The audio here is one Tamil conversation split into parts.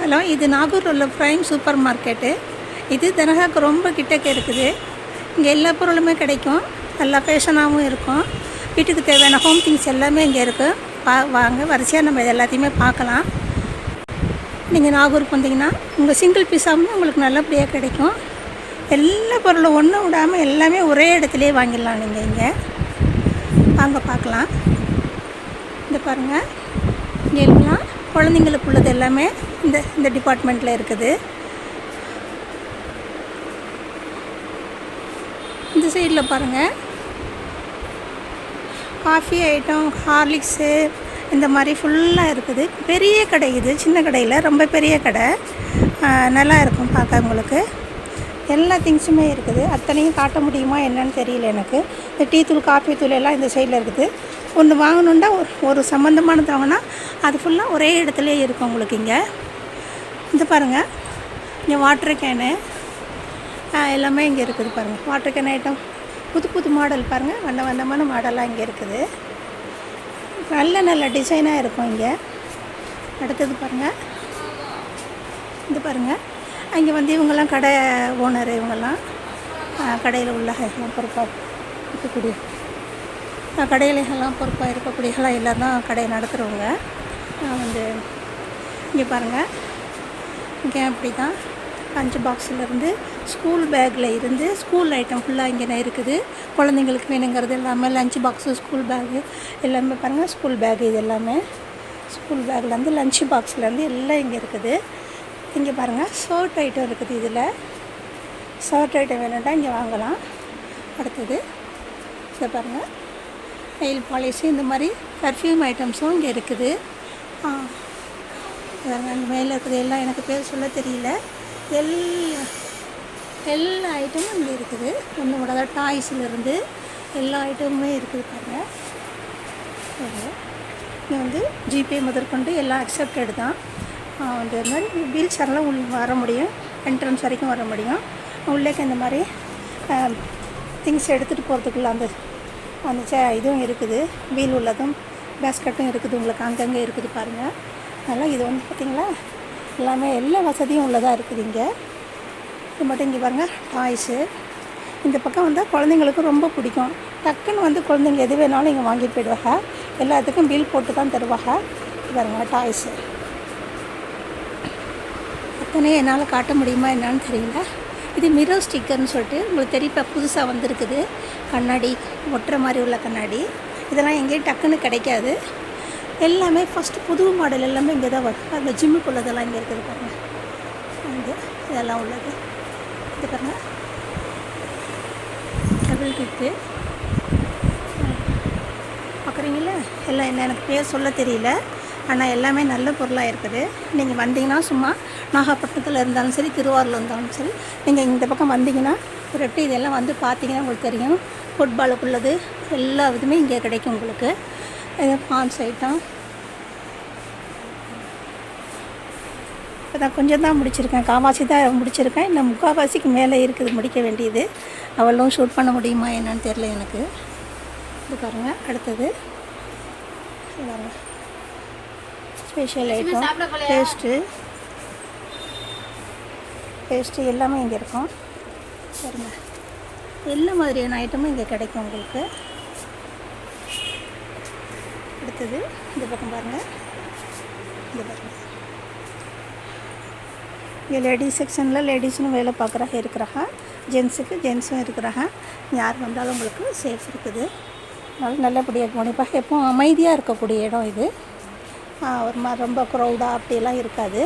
ஹலோ, இது நாகூரில் உள்ள ப்ரைம் சூப்பர் மார்க்கெட்டு. இது தர்காவுக்கு ரொம்ப கிட்டக்க இருக்குது. இங்கே எல்லா பொருளுமே கிடைக்கும். நல்லா ஃபேஷனாகவும் இருக்கும். வீட்டுக்கு தேவையான ஹோம் திங்ஸ் எல்லாமே இங்கே இருக்குது. வாங்க வரிசையாக நம்ம இது எல்லாத்தையுமே பார்க்கலாம். நீங்கள் நாகூருக்கு வந்தீங்கன்னா உங்கள் சிங்கிள் பீஸாகவும் உங்களுக்கு நல்லபடியாக கிடைக்கும். எல்லா பொருளும் ஒன்றும் விடாமல் எல்லாமே ஒரே இடத்துலையே வாங்கிடலாம். நீங்கள் இங்கே வாங்க பார்க்கலாம். இந்த பாருங்கள், இங்கே எல்லாம் குழந்தைங்களுக்கு உள்ளது எல்லாமே இந்த டிபார்ட்மெண்ட்டில் இருக்குது. இந்த சைடில் பாருங்கள், காஃபி ஐட்டம், ஹார்லிக்ஸு இந்த மாதிரி ஃபுல்லாக இருக்குது. பெரிய கடை இது, சின்ன கடையில் ரொம்ப பெரிய கடை. நல்லா இருக்கும் பார்க்க. உங்களுக்கு எல்லா திங்ஸுமே இருக்குது. அத்தனையும் காட்ட முடியுமா என்னன்னு தெரியல எனக்கு. இந்த டீ தூள், காஃபி தூள் எல்லாம் இந்த சைடில் இருக்குது. ஒன்று வாங்கணுன்னா ஒரு சம்மந்தமானது வாங்கினா அது ஃபுல்லாக ஒரே இடத்துலையே இருக்கும் உங்களுக்கு. இங்கே இந்த பாருங்கள், இங்கே வாட்டர் கேனு எல்லாமே இங்கே இருக்குது. பாருங்கள், வாட்டர் கேன் ஐட்டம் புது புது மாடல் பாருங்கள். வண்ணமான மாடலாக இங்கே இருக்குது. நல்ல டிசைனாக இருக்கும் இங்கே. அடுத்தது பாருங்கள், இது பாருங்கள், இங்கே வந்து இவங்கெல்லாம் கடை ஓனர். இவங்கெல்லாம் கடையில் உள்ள பொறுப்பாக இருக்கக்கூடிய கடையிலெல்லாம் பொறுப்பாக இருக்கக்கூடியலாம் எல்லாம் தான் கடையை நடத்துகிறவங்க. வந்து இங்கே பாருங்கள், இங்கே அப்படி தான் லஞ்ச் பாக்ஸிலேருந்து ஸ்கூல் பேக்கில் இருந்து ஸ்கூல் ஐட்டம் ஃபுல்லாக இங்கே இருக்குது. குழந்தைங்களுக்கு வேணுங்கிறது எல்லாமே லஞ்ச் பாக்ஸு, ஸ்கூல் பேகு எல்லாமே பாருங்கள். ஸ்கூல் பேகு இது எல்லாமே ஸ்கூல் பேக்லேருந்து லஞ்ச் பாக்ஸ்லேருந்து எல்லாம் இங்கே இருக்குது. இங்கே பாருங்கள், ஷர்ட் ஐட்டம் இருக்குது. இதில் ஷர்ட் ஐட்டம் வேணும்னா இங்கே வாங்கலாம். அடுத்தது இதை பாருங்கள், நெயில் பாலிஷு இந்த மாதிரி பர்ஃப்யூம் ஐட்டம்ஸும் இங்கே இருக்குது. அங்கே மேலே இருக்குது. எல்லாம் எனக்கு பேர் சொல்ல தெரியல. எல்லா ஐட்டமும் இங்கே இருக்குது. ஒன்று கூட தான் டாய்ஸ்லேருந்து எல்லா ஐட்டமுமே இருக்குது. பாருங்கள், இங்கே வந்து ஜிபே முதற்கொண்டு எல்லாம் அக்செப்டட் தான். வந்து இந்த மாதிரி வீல் சேரெலாம் வர முடியும். என்ட்ரன்ஸ் வரைக்கும் வர முடியும். உள்ளேக்கு இந்த மாதிரி திங்ஸ் எடுத்துகிட்டு போகிறதுக்குள்ள அந்த இதுவும் இருக்குது. வீல் உள்ளதும் பேஸ்கட்டும் இருக்குது. உங்களுக்கு அங்கங்கே இருக்குது பாருங்கள். அதனால் இது வந்து பார்த்திங்களா, எல்லாமே எல்லா வசதியும் உள்ளதாக இருக்குது இங்கே. இது மட்டும் இங்கே பாருங்கள், டாய்ஸு. இந்த பக்கம் வந்தால் குழந்தைங்களுக்கு ரொம்ப பிடிக்கும். டக்குன்னு வந்து குழந்தைங்க எது வேணாலும் இங்கே வாங்கிட்டு போயிடுவாங்க. எல்லாத்துக்கும் பில் போட்டு தான் தருவாங்க. பாருங்கள், டாய்ஸு அத்தனை என்னால் காட்ட முடியுமா என்னான்னு தெரியல. இது மிரர் ஸ்டிக்கர்னு சொல்லிட்டு உங்களுக்கு தெரியும், இப்போ புதுசாக வந்திருக்குது. கண்ணாடி ஒட்டுற மாதிரி உள்ள கண்ணாடி. இதெல்லாம் எங்கேயும் டக்குன்னு கிடைக்காது. எல்லாமே ஃபஸ்ட்டு புது மாடல் எல்லாமே இங்கே தான் வரும். அந்த ஜிம்முக்குள்ளதெல்லாம் இங்கே இருக்குது பாருங்கள். இங்கே இதெல்லாம் உள்ளது. இது பாருங்கள், டபுள் டிப்பு பார்க்குறீங்கள. எல்லாம் என்ன எனக்கு பேர் சொல்ல தெரியல, ஆனால் எல்லாமே நல்ல பொருளாக இருக்குது. நீங்கள் வந்தீங்கன்னா சும்மா நாகப்பட்டினத்தில் இருந்தாலும் சரி, திருவாரூரில் இருந்தாலும் சரி, நீங்கள் இந்த பக்கம் வந்தீங்கன்னா ஒரு எட்டு இதெல்லாம் வந்து பார்த்தீங்கன்னா உங்களுக்கு தெரியும். ஃபுட்பாலுக்குள்ளது எல்லா இதுவுமே இங்கே கிடைக்கும் உங்களுக்கு. பான்ஸ் ஐட்டம் இப்போ தான் கொஞ்சம் தான் முடிச்சிருக்கேன். காவாசி தான் முடிச்சிருக்கேன். இன்னும் முக்கால்வாசிக்கு மேலே இருக்குது முடிக்க வேண்டியது. அவளும் ஷூட் பண்ண முடியுமா என்னன்னு தெரில எனக்கு. இது பாருங்கள், அடுத்தது ஸ்பெஷல் ஐட்டம் பேஸ்ட்டு எல்லாமே இங்கே இருக்கும். சரிங்க, எல்லா மாதிரியான ஐட்டமும் இங்கே கிடைக்கும் உங்களுக்கு. அடுத்தது இந்த பக்கம் பாருங்கள், இந்த பாருங்கள், இங்கே லேடிஸ் செக்ஷனில் லேடிஸ்னு வேலை பார்க்குறாங்க இருக்கிறாங்க. ஜென்ஸுக்கு ஜென்ஸும் இருக்கிறாங்க. யார் வந்தாலும் உங்களுக்கு சேஃப் இருக்குது. அதனால் நல்லபடியாக கவனிப்பாக. எப்போவும் அமைதியாக இருக்கக்கூடிய இடம் இது. ஒரு மாதிரி ரொம்ப க்ரௌடாக அப்படியெல்லாம் இருக்காது.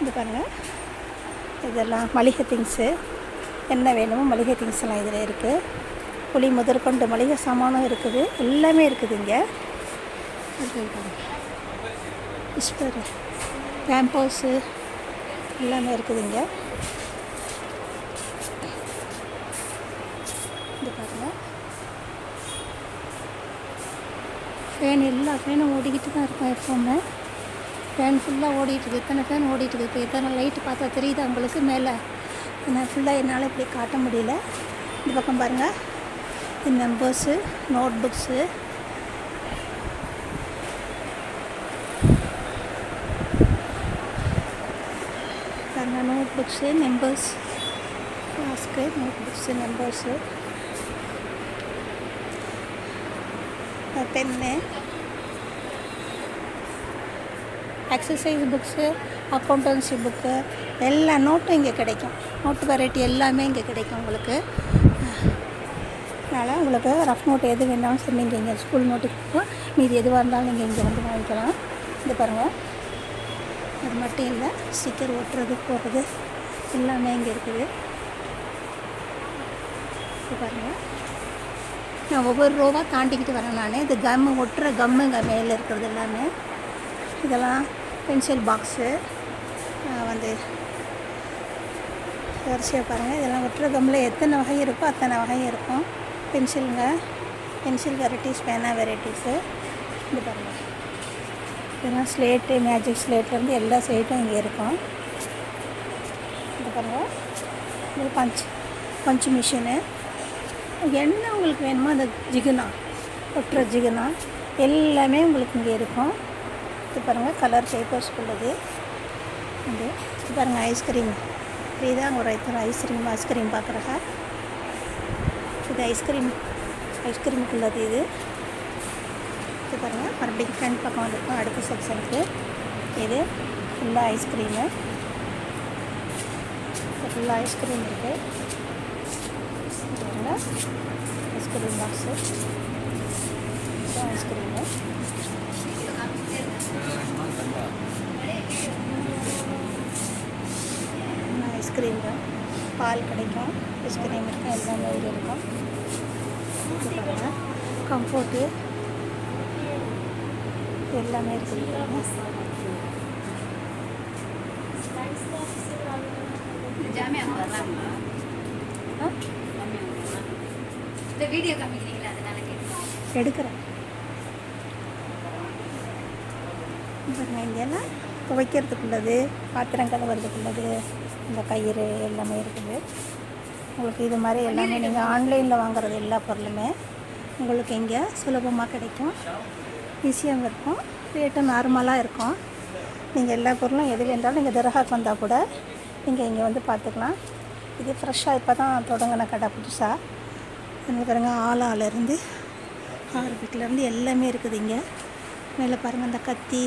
இது பாருங்கள், இதெல்லாம் மளிகை திங்ஸு. என்ன வேணுமோ மளிகை திங்ஸ் எல்லாம் இதில் இருக்குது. புளி முதற்கொண்டு மளிகை சாமானும் இருக்குது. எல்லாமே இருக்குது இங்கே. விஸ்பர், பேம்பர்ஸு எல்லாமே இருக்குது இங்கே. இது பாருங்கள், ஃபேன் எல்லா ஃபேனும் ஓடிக்கிட்டு தான் இருக்கும் எப்போவுமே. ஃபேன் ஃபுல்லாக ஓடிட்டுருக்கு. எத்தனை ஃபேன் ஓடிட்டுருக்கு. இப்போ எத்தனை லைட்டு பார்த்தா தெரியுது உங்களுக்கு மேலே. நான் ஃபுல்லாக என்னால் இப்படி காட்ட முடியல. இந்த பக்கம் பாருங்கள், இந்த numbers, notebooks, books, numbers, flask, notebooks, numbers, pen, exercise books, accountancy book, எல்லா நோட்டும் இங்கே கிடைக்கும். நோட்டு வெரைட்டி எல்லாமே இங்கே கிடைக்கும் உங்களுக்கு. அதனால் உங்களுக்கு ரஃப் நோட் எது வேணாலும் சரி நீங்கள் இங்கே ஸ்கூல் நோட்டுக்கு மீதி எதுவாக இருந்தாலும் நீங்கள் இங்கே வந்து வாங்கிக்கலாம். இது பாருங்கள், அது மட்டும் இல்லை, ஸ்டிக்கர் ஒட்டுறது போடுறது எல்லாமே இங்கே இருக்குது. இது பாருங்கள், நான் ஒவ்வொரு ரோவாக தாண்டிக்கிட்டு வரேன். நான் இது கம்மு ஒட்டுற கம்முங்க மேலே இருக்கிறது எல்லாமே. இதெல்லாம் பென்சில் பாக்ஸு வந்து வரிசையாக பாருங்கள். இதெல்லாம் ஒட்டுற கம்மில் எத்தனை வகை இருக்கோ அத்தனை வகை இருக்கும். பென்சிலுங்க, பென்சில் வெரைட்டிஸ், பேனா வெரைட்டிஸு. இது பாருங்கள், இதெல்லாம் ஸ்லேட்டு, மேஜிக் ஸ்லேட்லேருந்து எல்லா ஸ்லேட்டும் இங்கே இருக்கும். இது பாருங்கள், இது பஞ்சு மிஷினு. என்ன உங்களுக்கு வேணுமோ அந்த ஜிகுனா, ஒட்டுற ஜிகுனா எல்லாமே உங்களுக்கு இங்கே இருக்கும். இது பாருங்கள், கலர் பேப்பர்ஸ் உள்ளது. இது பாருங்கள், ஐஸ்கிரீம். இதுதான் ஒரு ஐஸ்கிரீம் பார்க்குறேன். இது ஐஸ்கிரீமுக்குள்ளது. இது பாருங்கள், மறுபடியும் ஃப்ரண்ட் பக்கம் வந்துருக்கும் அடுத்த செக்ஷனுக்கு. இது ஃபுல்லாக ஐஸ்கிரீமு, ஃபுல்லாக ஐஸ்கிரீம் இருக்குது. பாருங்கள், ஐஸ்கிரீம் பாக்ஸு, ஐஸ்கிரீமு. ஐஸ்கிரீம் தான், பால் கிடைக்கும், ஐஸ்கிரீம் இருக்கும், எல்லாமே இது இருக்கும். பாருங்கள், கம்ஃபோர்ட்டு எல்லாமே இருக்குது. எடுக்கிறேன். பாருங்கள், இங்கெல்லாம் துவைக்கிறதுக்குள்ளது, பாத்திரம் கழுவுறதுக்குள்ளது, இந்த கயிறு எல்லாமே இருக்குது உங்களுக்கு. இது மாதிரி எல்லாமே நீங்கள் ஆன்லைனில் வாங்குறது எல்லா பொருளுமே உங்களுக்கு இங்கே சுலபமாக கிடைக்கும், ஈஸியாகவும் இருக்கும், ரேட்டு நார்மலாக இருக்கும். நீங்கள் எல்லா பொருளும் எது வேண்டாலும் நீங்கள் தர்காக்கு வந்தால் கூட நீங்கள் இங்கே வந்து பார்த்துக்கலாம். இது ஃப்ரெஷ்ஷாக இப்போ தான் தொடங்கின கடை புதுசாக. என்ன பாருங்கள், ஆலாலேருந்து ஆர்பிக்லேருந்து எல்லாமே இருக்குது இங்கே. மேலே பாருங்கள், இந்த கத்தி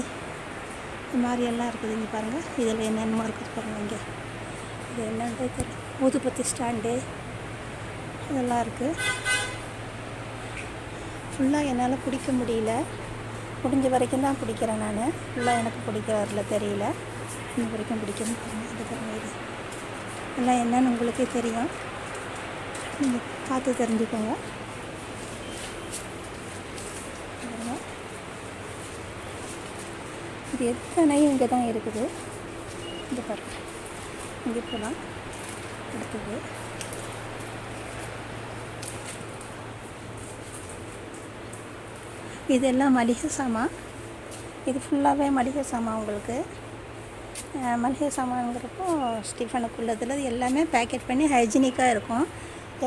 இது மாதிரி எல்லாம் இருக்குது இங்கே பாருங்கள். இதில் என்னென்னமோ இருக்குது பாருங்கள். இங்கே இது என்னன்றது தெரியும், ஊதுபத்தி ஸ்டாண்டு இதெல்லாம் இருக்குது. ஃபுல்லாக என்னால் பிடிக்க முடியல, முடிஞ்ச வரைக்கும் தான் பிடிக்கிறேன் நான். ஃபுல்லாக எனக்கு பிடிக்கிறதில்ல, தெரியல, இன்ன வரைக்கும் பிடிக்கணும். பாருங்கள், இது பாருங்கள், இது எல்லாம் என்னன்னு உங்களுக்கே தெரியும், நீங்கள் பார்த்து தெரிஞ்சுக்கோங்க. இது எத்தனையும் இங்கே தான் இருக்குது. இது பாருங்கள், இங்கே போகலாம். அடுத்தது இதெல்லாம் மளிகை சாமான். இது ஃபுல்லாகவே மளிகை சாமான் உங்களுக்கு. மளிகை சாமான்ங்கிறப்போ ஸ்டிஃபனுக்குள்ளதில் எல்லாமே பேக்கெட் பண்ணி ஹைஜீனிக்காக இருக்கும்.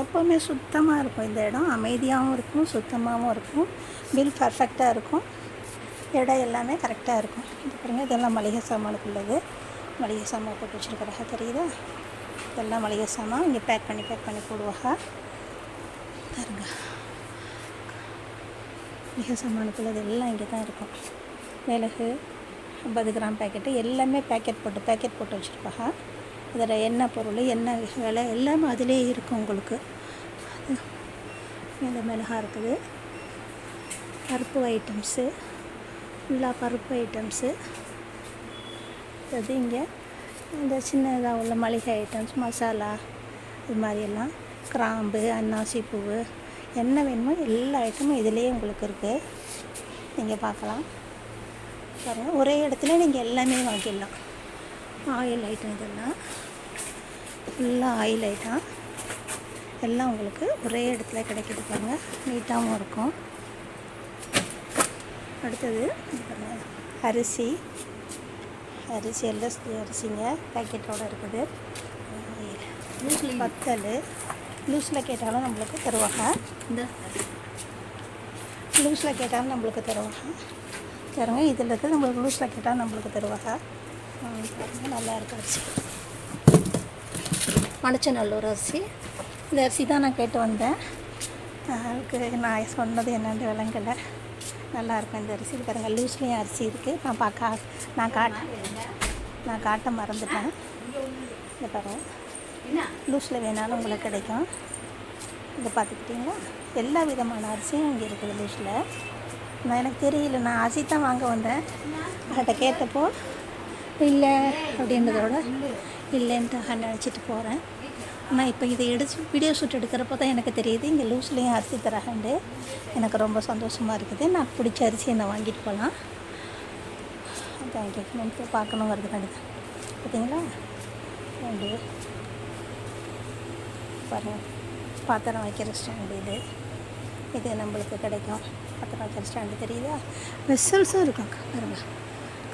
எப்போவுமே சுத்தமாக இருக்கும். இந்த இடம் அமைதியாகவும் இருக்கும், சுத்தமாகவும் இருக்கும், பில் பர்ஃபெக்டாக இருக்கும், இடம் எல்லாமே கரெக்டாக இருக்கும். இது பாருங்கள், இதெல்லாம் மளிகை சாமானுக்குள்ளது. மளிகை சாமான் போட்டு வச்சுருக்கிறா தெரியுதா? இதெல்லாம் மளிகை சாமான் இங்கே பேக் பண்ணி போடுவாங்க பாருங்க. மளிகை சாமானுக்குள்ளது எல்லாம் இங்கே தான் இருக்கும். மிளகு 50 கிராம் பேக்கெட்டு எல்லாமே பேக்கெட் போட்டு வச்சுருப்பாங்க. இதில் என்ன பொருள், என்ன விலை எல்லாமே அதிலே இருக்கும் உங்களுக்கு. மேலே மிளகா இருக்குது, பருப்பு ஐட்டம்ஸு, ஃபுல்லாக பருப்பு ஐட்டம்ஸு. அது இங்கே இந்த சின்னதாக உள்ள மளிகை ஐட்டம்ஸ், மசாலா, இது மாதிரியெல்லாம், கிராம்பு, அன்னாசி பூவு, என்ன வேணுமோ எல்லா ஐட்டமும் இதிலே உங்களுக்கு இருக்குது. நீங்கள் பார்க்கலாம் பாருங்கள். ஒரே இடத்துல நீங்கள் எல்லாமே வாங்கிடலாம். ஆயில் ஐட்டம் இதெல்லாம் ஃபுல்லாக ஆயில் ஐட்டம் எல்லாம் உங்களுக்கு ஒரே இடத்துல கிடைக்கிது பாருங்கள். நீட்டாகவும் இருக்கும். அடுத்தது பாருங்கள், அரிசி எல்லாம் அரிசிங்க பேக்கெட்டோடு இருக்குது. வத்தல் லூஸில் கேட்டாலும் நம்மளுக்கு தருவாங்க. லூஸில் கேட்டாலும் நம்மளுக்கு தருவாங்க. சரிங்க, இதில் இருக்கிறது நம்மளுக்கு லூஸில் கேட்டாலும் நம்மளுக்கு தருவாங்க. பாருங்கள், நல்லா இருக்கு அரிசி. மணச்சநல்லூர் அரிசி. இந்த அரிசி தான் நான் கேட்டு வந்தேன். அதுக்கு நான் சொன்னது என்னென்னு விளங்கலை. நல்லாயிருக்கும் இந்த அரிசி. பாருங்கள், லூஸ்லேயும் அரிசி இருக்குது. நான் காட்ட மறந்துட்டேன். இதை பாருங்கள், லூஸில் வேணாலும் உங்களுக்கு கிடைக்கும். இதை பார்த்துக்கிட்டிங்களா, எல்லா விதமான அரிசியும் இங்கே இருக்குது லூஸில். எனக்கு தெரியல, நான் அரிசி தான் வாங்க வந்தேன். அதை கேட்டப்போ இல்லை அப்படின்றதோட இல்லைன்ட்டு நினச்சிட்டு போகிறேன். ஆனால் இப்போ இதை வீடியோ ஷூட் எடுக்கிறப்போ தான் எனக்கு தெரியுது இங்கே லூஸ்லேயும் அரிசி தராகண்டு. எனக்கு ரொம்ப சந்தோஷமாக இருக்குது. நான் பிடிச்ச அரிசியை நான் வாங்கிட்டு போகலாம். தேங்க்யூ. நினைத்து பார்க்கணுங்கிறது கண்டிப்பாக. பார்த்தீங்களா, ரெண்டு பாருங்கள், பாத்திரம் வைக்கிற ஸ்டாண்டு இது நம்மளுக்கு கிடைக்கும். பாத்திரம் வைக்கிற ஸ்டாண்டு தெரியுதா? வெசல்ஸும் இருக்கும் பாருங்கள்.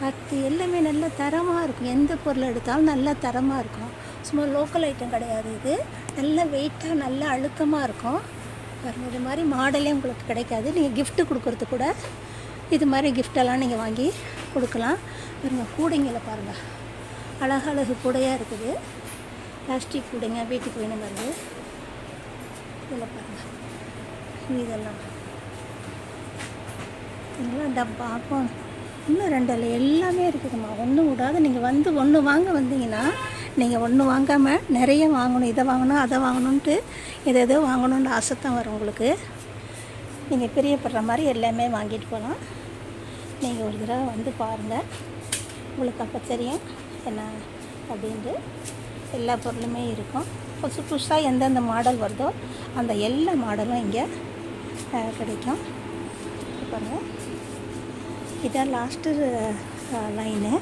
கத்தி எல்லாமே நல்ல தரமாக இருக்கும். எந்த பொருள் எடுத்தாலும் நல்ல தரமாக இருக்கும். சும்மா லோக்கல் ஐட்டம் கிடையாது. இது நல்ல வெயிட்டாக நல்ல அழுத்தமாக இருக்கும் பாருங்கள். இது மாதிரி மாடலே உங்களுக்கு கிடைக்காது. நீங்கள் கிஃப்ட்டு கொடுக்குறது கூட இது மாதிரி கிஃப்டெல்லாம் நீங்கள் வாங்கி கொடுக்கலாம். பாருங்கள், கூடைங்களை பாருங்கள், அழகழகு கூடையாக இருக்குது. பிளாஸ்டிக் கூடைங்க வீட்டுக்கு வேணுங்கிறது. இதில் பாருங்கள், இதெல்லாம் டப்பா இன்னும் 2 எல்லாமே இருக்குதும்மா. ஒன்றும் விடாது. நீங்கள் ஒன்று வாங்க வந்தீங்கன்னா நீங்கள் ஒன்று வாங்காமல் நிறைய வாங்கணும். இதை வாங்கணும் அதை வாங்கணுன்ட்டு எதோ வாங்கணுன்ற ஆசை தான் வரும் உங்களுக்கு. நீங்கள் பிரியப்படுற மாதிரி எல்லாமே வாங்கிட்டு போகலாம். நீங்கள் ஒரு தடவை வந்து பாருங்கள், உங்களுக்கு அப்போ தெரியும் என்ன அப்படின்ட்டு. எல்லா பொருளுமே இருக்கும். புதுசாக எந்தெந்த மாடல் வருதோ அந்த எல்லா மாடலும் இங்கே கிடைக்கும். பாருங்கள், இதான் லாஸ்ட்டு லைனு.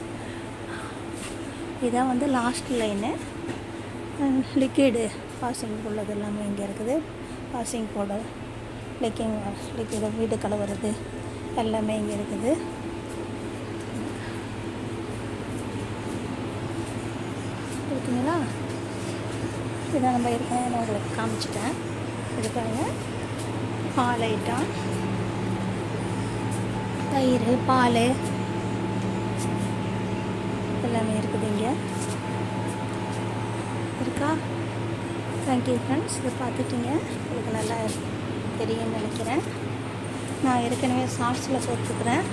இதான் வந்து லாஸ்ட் லைனு. லிக்விடு வாஷிங் உள்ளது எல்லாமே இங்கே இருக்குது. வாஷிங் பவுடர், லிக்விடு வீடு கழுவுறது எல்லாமே இங்கே இருக்குது. இருக்குங்களா? இதை நம்ம ஏற்கனவே நான் உங்களுக்கு காமிச்சிட்டேன். இது பாருங்கள், பால் ஐட்டம், தயிர், பால் எல்லாமே இருக்குது இங்கே. இருக்கா? Thank you friends. இதை பார்த்துட்டிங்க, உங்களுக்கு நல்லா தெரியும்னு நினைக்கிறேன். நான் ஏற்கனவே ஷார்ட்ஸில் போட்டுருக்குறேன்.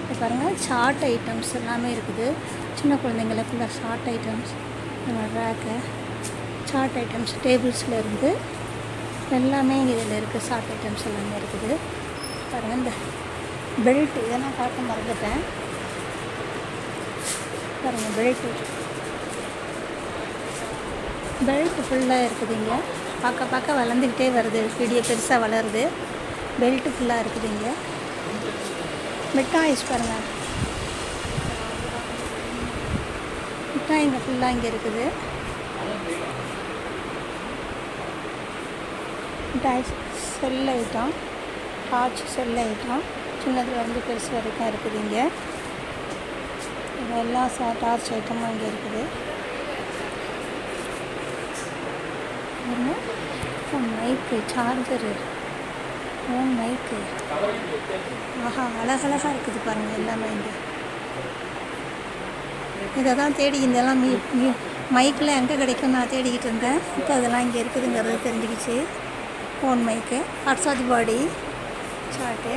இது பாருங்கள், சாட் ஐட்டம்ஸ் எல்லாமே இருக்குது. சின்ன குழந்தைங்களுக்குள்ள short items, rack chart items, டேபிள்ஸில் இருந்து எல்லாமே இதில் இருக்குது. ஷார்ட் ஐட்டம்ஸ் எல்லாமே இருக்குது. பாருங்கள், இந்த பெல்ட் இதை நான் பார்க்க மறந்துட்டேன். பாருங்கள், பெல்ட் ஃபுல்லாக இருக்குது இங்கே. பார்க்க வளர்ந்துக்கிட்டே வருது. வீடியோ பெருசாக வளருது. பெல்ட்டு ஃபுல்லாக இருக்குது இங்கே. மிட்டாய்ஸ் பாருங்கள், மிட்டாய் இங்கே ஃபுல்லாக இங்கே இருக்குது. மிட்டாய் செல் ஐட்டம், டார்ச் செல் ஐட்டம், சின்னதில் வந்து பெருசு வரைக்கும் இருக்குது இங்கே. எல்லா டார்ச் ஐட்டமும் இங்கே இருக்குது. மைக்கு, சார்ஜரு, ஃபோன் மைக்கு, ஆஹா அழகழகாக இருக்குது பாருங்கள் எல்லாமே இங்கே. இதை தான் தேடி இதெல்லாம் மைக்கில் எங்கே கிடைக்கும் நான் தேடிக்கிட்டு இருந்தேன். இப்போ அதெல்லாம் இங்கே இருக்குதுங்கிறது தெரிஞ்சுக்கிச்சு. ஃபோன் மைக்கு, ஹாட்ஸாதி பாடி, சார்ட்டு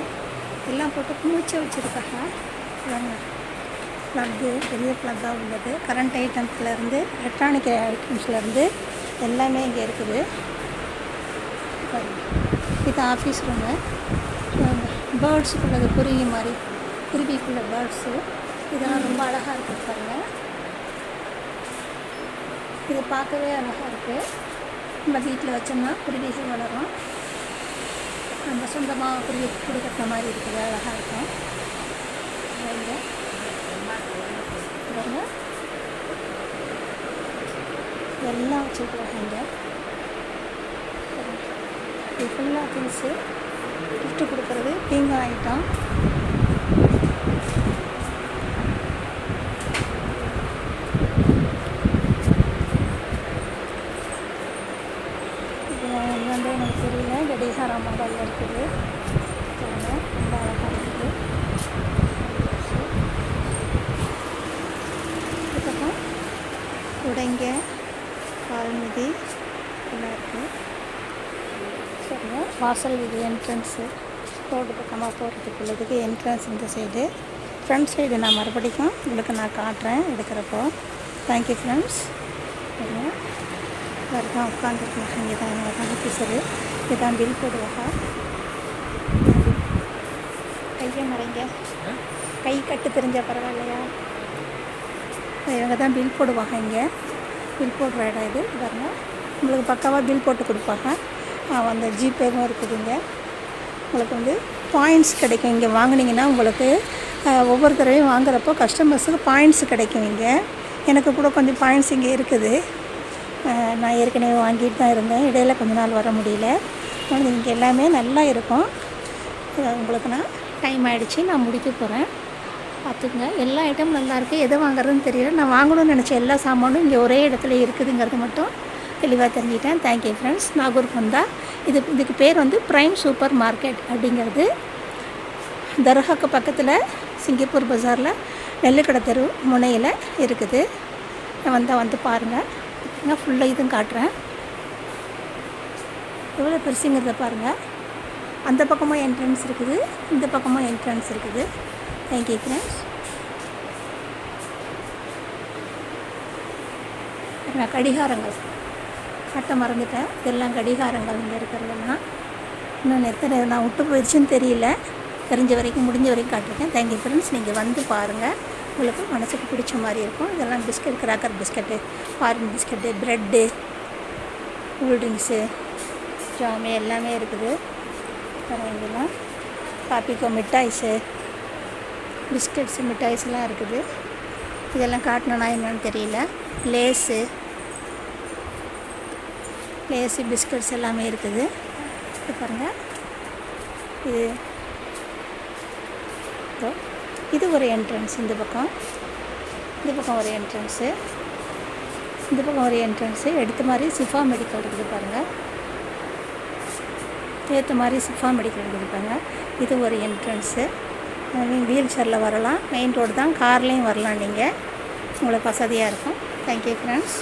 எல்லாம் போட்டு குமிச்சு வச்சுருக்காங்க. ப்ளக்கு, பெரிய ப்ளக்காக உள்ளது. கரண்ட் ஐட்டம்ஸ்லேருந்து எலக்ட்ரானிக் ஐட்டம்ஸ்லேருந்து எல்லாமே இங்கே இருக்குது. இது ஆஃபீஸ் ரூமு. பேர்ட்ஸுக்குள்ளது குருவி மாதிரி, குருவிக்குள்ள பேர்ட்ஸு இதெல்லாம் ரொம்ப அழகாக இருக்குது பாருங்கள். இது பார்க்கவே அழகாக இருக்குது. நம்ம வீட்டில் வச்சோம்னா குருவிகள் வளரும். நம்ம சொந்தமாக குருவி குடி கட்டின மாதிரி இருக்குது. அழகாக இருக்கும். எல்லாம் வச்சுருக்காங்க இங்கே. இது ஃபுல்லாக திங்ஸு கிஃப்ட்டு கொடுக்குறது. பீங்காய் ஐட்டம், இது வந்து எனக்கு தெரியல. கடிகார மாடல் இருக்குது. ரொம்ப அழகாக இருக்குது. இதுக்கப்புறம் உடைங்க, கால் அருள்மிதி எல்லாம் இருக்குது. சரிங்க, வாசல் இது என்ட்ரன்ஸு. ரோடு பக்கமாக போகிறதுக்குள்ளதுக்கு என்ட்ரன்ஸ் இந்த சைடு. ஃப்ரண்ட் சைடு நான் மறுபடியும் உங்களுக்கு நான் காட்டுறேன் எடுக்கிறப்போ. Thank you friends. சரிங்க, வேறு தான் உட்காந்துருக்கேன். இங்கே தான் எங்களோட ஆஃபீஸரு. இதுதான் பில் போடுவாங்க. கையை மறைங்க, கை கட்டு தெரிஞ்சால் பரவாயில்லையா? இவங்க தான் பில் போடுவாங்க. இங்கே பில் போடுற இடம் இது பாருங்க. உங்களுக்கு பக்காவாக பில் போட்டு கொடுப்பாங்க. அந்த ஜிபேவும் இருக்குதுங்க. உங்களுக்கு வந்து பாயிண்ட்ஸ் கிடைக்கும். இங்கே வாங்கினீங்கன்னா உங்களுக்கு ஒவ்வொரு தடவையும் வாங்குறப்போ கஸ்டமர்ஸுக்கு பாயிண்ட்ஸ் கிடைக்கும். இங்கே எனக்கு கூட கொஞ்சம் பாயிண்ட்ஸ் இங்கே இருக்குது. நான் ஏற்கனவே வாங்கிட்டு தான் இருந்தேன். இடையில் கொஞ்ச நாள் வர முடியல. இங்கே எல்லாமே நல்லா இருக்கும். உங்களுக்கு நான் டைம் ஆகிடுச்சு, நான் முடிக்க போகிறேன். பார்த்துக்குங்க. எல்லா ஐட்டமும் நல்லாயிருக்கு. எதை வாங்குறதுன்னு தெரியல. நான் வாங்கணும்னு நினச்ச எல்லா சாமானும் இங்கே ஒரே இடத்துல இருக்குதுங்கிறது மட்டும் தெளிவாக தெரிஞ்சுக்கிட்டேன். Thank you friends. நாகூருக்கு வந்தால் இதுக்கு பேர் வந்து ப்ரைம் சூப்பர் மார்க்கெட் அப்படிங்கிறது. தர்காக்கு பக்கத்தில் சிங்கப்பூர் பஜாரில் நெல்லுக்கடை தெரு முனையில் இருக்குது. வந்தால் வந்து பாருங்கள். நான் ஃபுல்லாக இதுவும் காட்டுறேன். எவ்வளோ பெருசுங்கிறத பாருங்கள். அந்த பக்கமும் என்ட்ரன்ஸ் இருக்குது, இந்த பக்கமும் என்ட்ரன்ஸ் இருக்குது. Thank you friends. நான் கடிகாரங்கள் காட்ட மறந்துட்டேன். இதெல்லாம் கடிகாரங்கள் இங்கே இருக்கிறதெல்லாம். இன்னும் எத்தனை நான் விட்டு போயிடுச்சுன்னு தெரியல. தெரிஞ்ச வரைக்கும் முடிஞ்ச வரைக்கும் காட்டிருக்கேன். Thank you friends. நீங்கள் வந்து பாருங்கள். உங்களுக்கு மனசுக்கு பிடிச்ச மாதிரி இருக்கும். இதெல்லாம் biscuit, cracker biscuit, foreign biscuit, bread, cool drinks, jam எல்லாமே இருக்குது. இதெல்லாம் பாப்பிக்கோ மிட்டாய்ஸு, பிஸ்கட்ஸு, மிட்டாய்ஸ்லாம் இருக்குது. இதெல்லாம் காட்டணுன்னா என்னன்னு தெரியல. லேஸு பிஸ்கட்ஸ் எல்லாமே இருக்குது. இது பாருங்கள். இது ஒரு என்ட்ரன்ஸ். இந்த பக்கம் ஒரு என்ட்ரன்ஸு, இந்த பக்கம் ஒரு என்ட்ரன்ஸு. எடுத்த மாதிரி சிஃபா மெடிக்கல் இருக்குது பாருங்கள். ஏற்ற மாதிரி சிஃபா மெடிக்கல் இருக்குது பாருங்கள். இது ஒரு என்ட்ரன்ஸு. வீல் சேரில் வரலாம். மெயின் ரோடு தான், கார்லேயும் வரலாம். நீங்கள் உங்களுக்கு வசதியாக இருக்கும். Thank you friends.